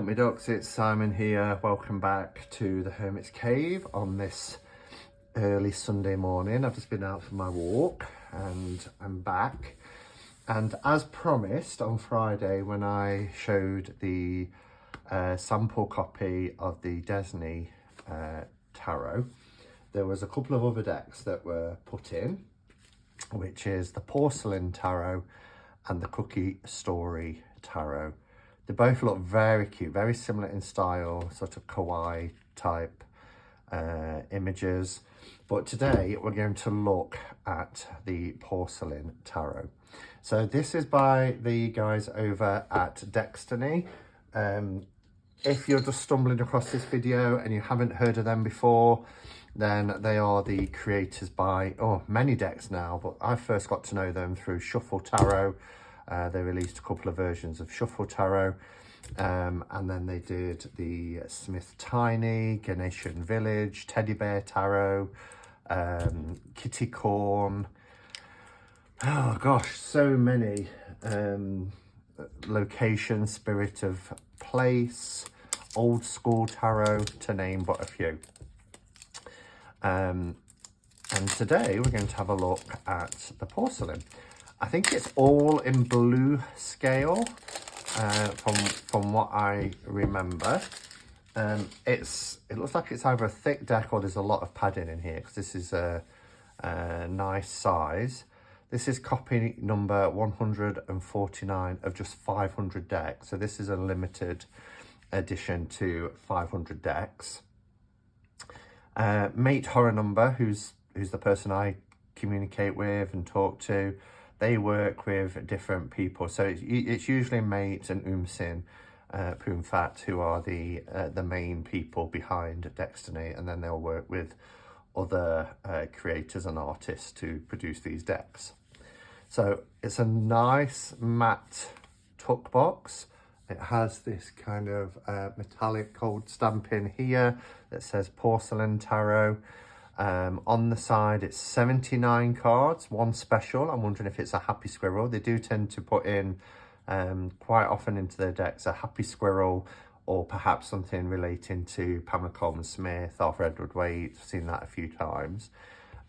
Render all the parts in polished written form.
Hello my ducks, it's Simon here. Welcome back to the Hermit's Cave on this early Sunday morning. I've just been out for my walk and I'm back. And as promised on Friday when I showed the sample copy of the Disney tarot, there was a couple of other decks that were put in, which is the Porcelain tarot and the Cookie Story tarot. They both look very cute, very similar in style, sort of kawaii type images. But today we're going to look at the Porcelain tarot. So this is by the guys over at Destiny. If you're just stumbling across this video and you haven't heard of them before, then they are the creators by many decks now, but I first got to know them through Shuffle Tarot. They released a couple of versions of Shuffle Tarot, and then they did the Smith Tiny, Ganesian Village, Teddy Bear Tarot, Kitty Corn. Oh gosh, so many locations, Spirit of Place, Old School Tarot, to name but a few. And today we're going to have a look at the Porcelain. I think it's all in blue scale, from what I remember. It looks like it's either a thick deck or there's a lot of padding in here, because this is a nice size. This is copy number 149 of just 500 decks. So this is a limited edition to 500 decks. Mate Horror Number, who's the person I communicate with and talk to, they work with different people. So it's usually Mate and Umsin Poomfat who are the main people behind Destiny, and then they'll work with other creators and artists to produce these decks. So it's a nice matte tuck box. It has this kind of metallic gold stamping here that says Porcelain Tarot. On the side, it's 79 cards, one special. I'm wondering if it's a Happy Squirrel. They do tend to put in quite often into their decks a Happy Squirrel, or perhaps something relating to Pamela Coleman Smith, Arthur Edward Waite. I've seen that a few times.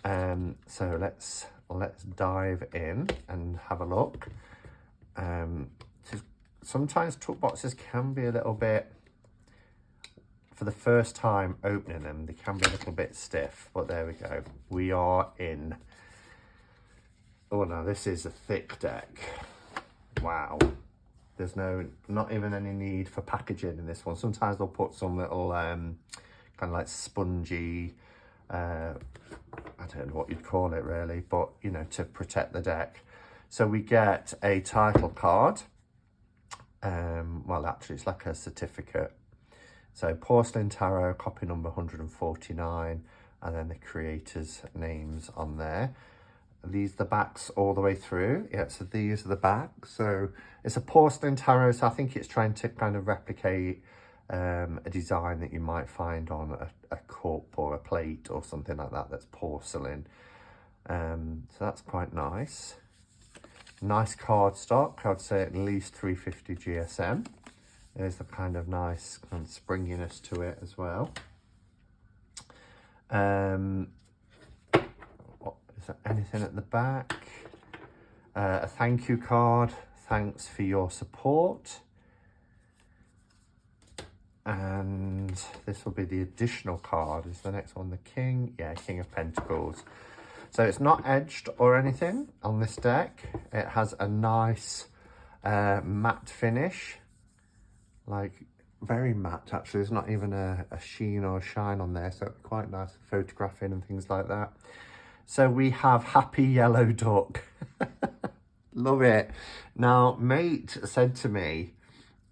So let's dive in and have a look. Sometimes tuck boxes can be a little bit, for the first time opening them, they can be a little bit stiff, but there we go. We are in. Oh no, this is a thick deck. Wow. There's not even any need for packaging in this one. Sometimes they'll put some little kind of like spongy, I don't know what you'd call it really, but you know, to protect the deck. So we get a title card. Well, actually it's like a certificate. So Porcelain Tarot, copy number 149, and then the creators' names on there. These are the backs all the way through. Yeah, so these are the backs. So it's a Porcelain Tarot, so I think it's trying to kind of replicate a design that you might find on a cup or a plate or something like that that's porcelain. So that's quite nice. Nice cardstock, I'd say at least 350 GSM. There's the kind of nice kind of springiness to it as well. Is there anything at the back? A thank you card. Thanks for your support. And this will be the additional card. Is the next one the King? Yeah, King of Pentacles. So it's not edged or anything on this deck. It has a nice matte finish. Like very matte actually. There's not even a sheen or a shine on there, so quite nice for photographing and things like that. So we have Happy Yellow Duck. Love it. Now Mate said to me,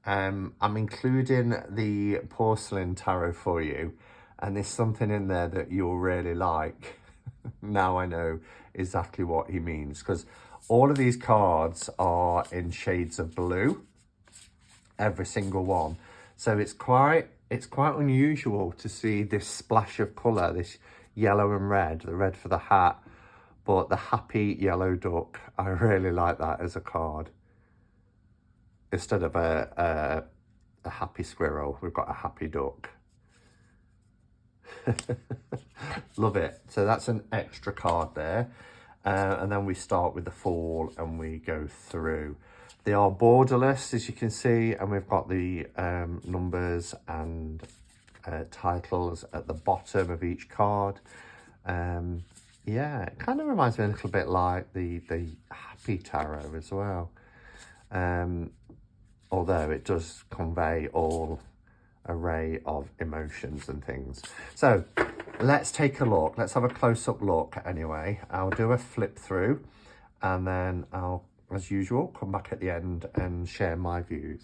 I'm including the Porcelain Tarot for you, and there's something in there that you'll really like. Now I know exactly what he means, because all of these cards are in shades of blue, every single one. So it's quite unusual to see this splash of colour, this yellow and red, the red for the hat, but the Happy Yellow Duck, I really like that as a card. Instead of a a happy squirrel. We've got a happy duck. Love it. So that's an extra card there. And then we start with the fall and we go through. They are borderless, as you can see, and we've got the numbers and titles at the bottom of each card. Yeah, it kind of reminds me a little bit like the Happy Tarot as well. Although it does convey all array of emotions and things. So let's take a look. Let's have a close-up look anyway. I'll do a flip through and then I'll, as usual, come back at the end and share my views.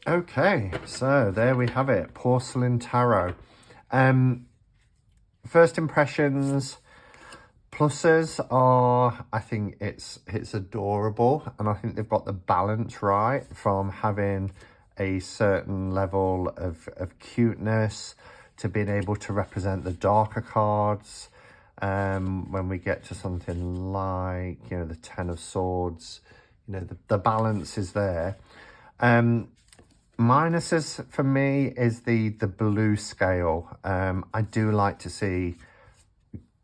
Okay, so there we have it, Porcelain Tarot. First impressions, pluses are, I think it's adorable, and I think they've got the balance right from having a certain level of cuteness to being able to represent the darker cards. When we get to something like, you know, the Ten of Swords, you know, the balance is there. Minuses for me is the blue scale. I do like to see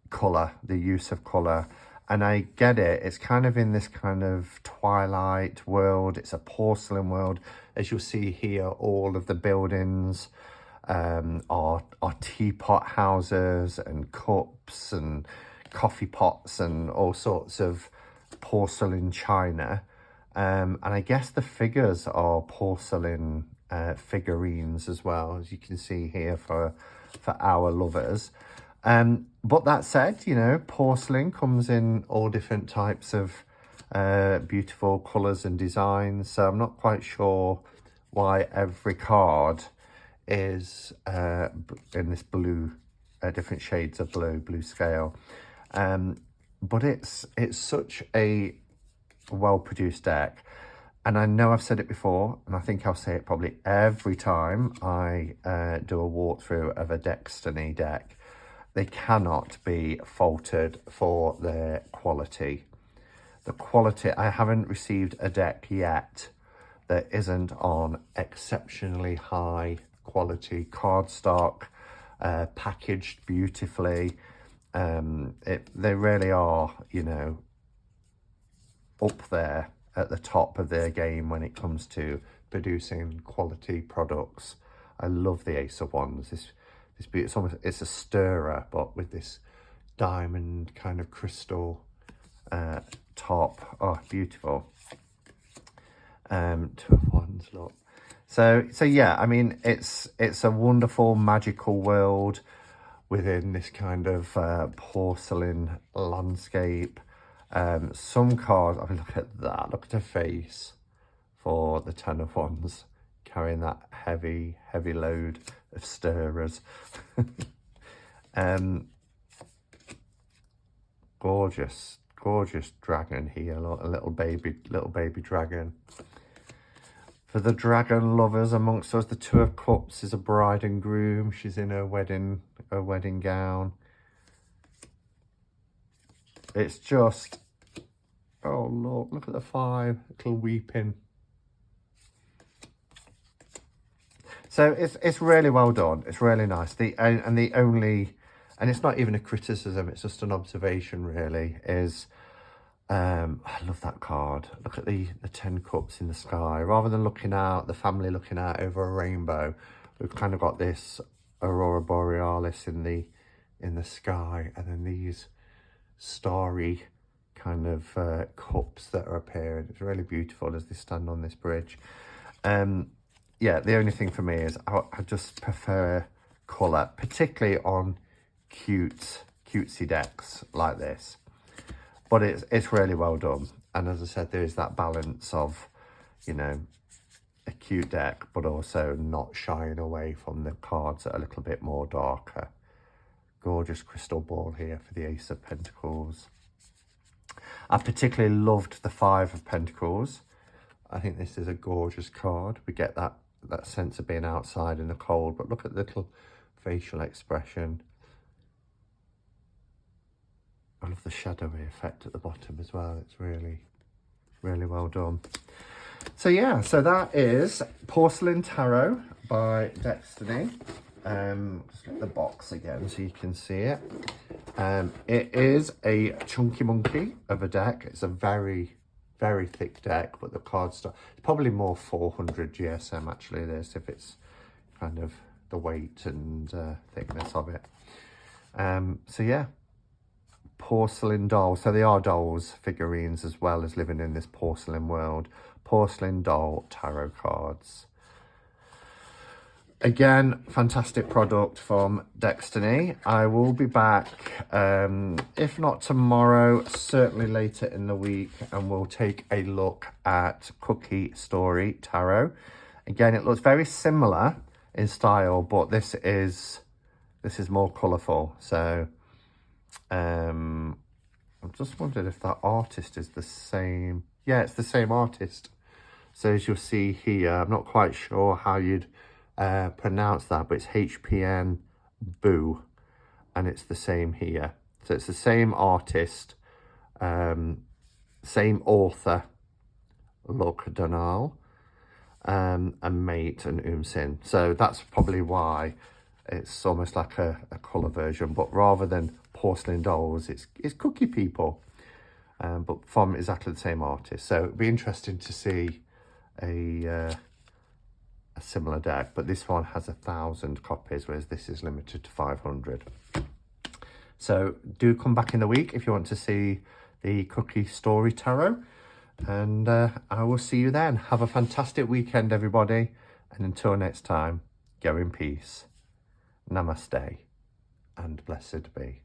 colour, the use of colour, and I get it. It's kind of in this kind of twilight world. It's a porcelain world. As you'll see here, all of the buildings are teapot houses and cups and coffee pots and all sorts of porcelain china. And I guess the figures are porcelain figurines as well, as you can see here for our lovers. But that said, you know, porcelain comes in all different types of beautiful colours and designs. So I'm not quite sure why every card is in this blue, different shades of blue scale. But it's such a well-produced deck, and I know I've said it before, and I think I'll say it probably every time I do a walkthrough of a Destiny deck. They cannot be faulted for their quality. The quality, I haven't received a deck yet that isn't on exceptionally high quality cardstock, packaged beautifully. They really are, you know, up there at the top of their game when it comes to producing quality products. I love the Ace of Wands. It's almost, it's a stirrer, but with this diamond kind of crystal top. Oh, beautiful. Two of Wands, look. So yeah, I mean, it's a wonderful magical world within this kind of porcelain landscape. Some cards, I mean, look at that, look at her face for the Ten of Wands, carrying that heavy load of stirrers. Gorgeous dragon here, look, a little baby dragon. For the dragon lovers amongst us, the Two of Cups is a bride and groom. She's in her wedding gown. It's just, oh look at the five, little weeping. So it's really well done. It's really nice. And it's not even a criticism, it's just an observation really, is I love that card. Look at the 10 cups in the sky. Rather than looking out, the family looking out over a rainbow, we've kind of got this aurora borealis in the sky, and then these starry kind of cups that are appearing. It's really beautiful as they stand on this bridge. Yeah, the only thing for me is I just prefer colour, particularly on cutesy decks like this. But it's really well done. And as I said, there is that balance of, you know, a cute deck, but also not shying away from the cards that are a little bit more darker. Gorgeous crystal ball here for the Ace of Pentacles. I particularly loved the Five of Pentacles. I think this is a gorgeous card. We get that sense of being outside in the cold, but look at the little facial expression. I love the shadowy effect at the bottom as well. It's really well done. So yeah, so that is Porcelain Tarot by Destiny. Just get the box again so you can see it. It is a chunky monkey of a deck. It's a very thick deck, but the cardstock, it's probably more 400 GSM actually, this, if it's kind of the weight and thickness of it. So yeah, porcelain doll. So they are dolls, figurines, as well as living in this porcelain world. Porcelain doll tarot cards. Again, fantastic product from Destiny. I will be back, if not tomorrow, certainly later in the week, and we'll take a look at Cookie Story Tarot. Again, it looks very similar in style, but this is more colourful. So I'm just wondering if that artist is the same. Yeah, it's the same artist. So as you'll see here, I'm not quite sure how you'd pronounce that, but it's HPN Boo, and it's the same here. So it's the same artist, same author, Luc Donal, and Mate and Sin. So that's probably why it's almost like a colour version, but rather than porcelain dolls, it's cookie people, but from exactly the same artist. So it'd be interesting to see a similar deck, but this one has 1,000 copies, whereas this is limited to 500. So do come back in the week if you want to see the Cookie Story Tarot, and I will see you then. Have a fantastic weekend, everybody, and until next time, go in peace. Namaste and blessed be.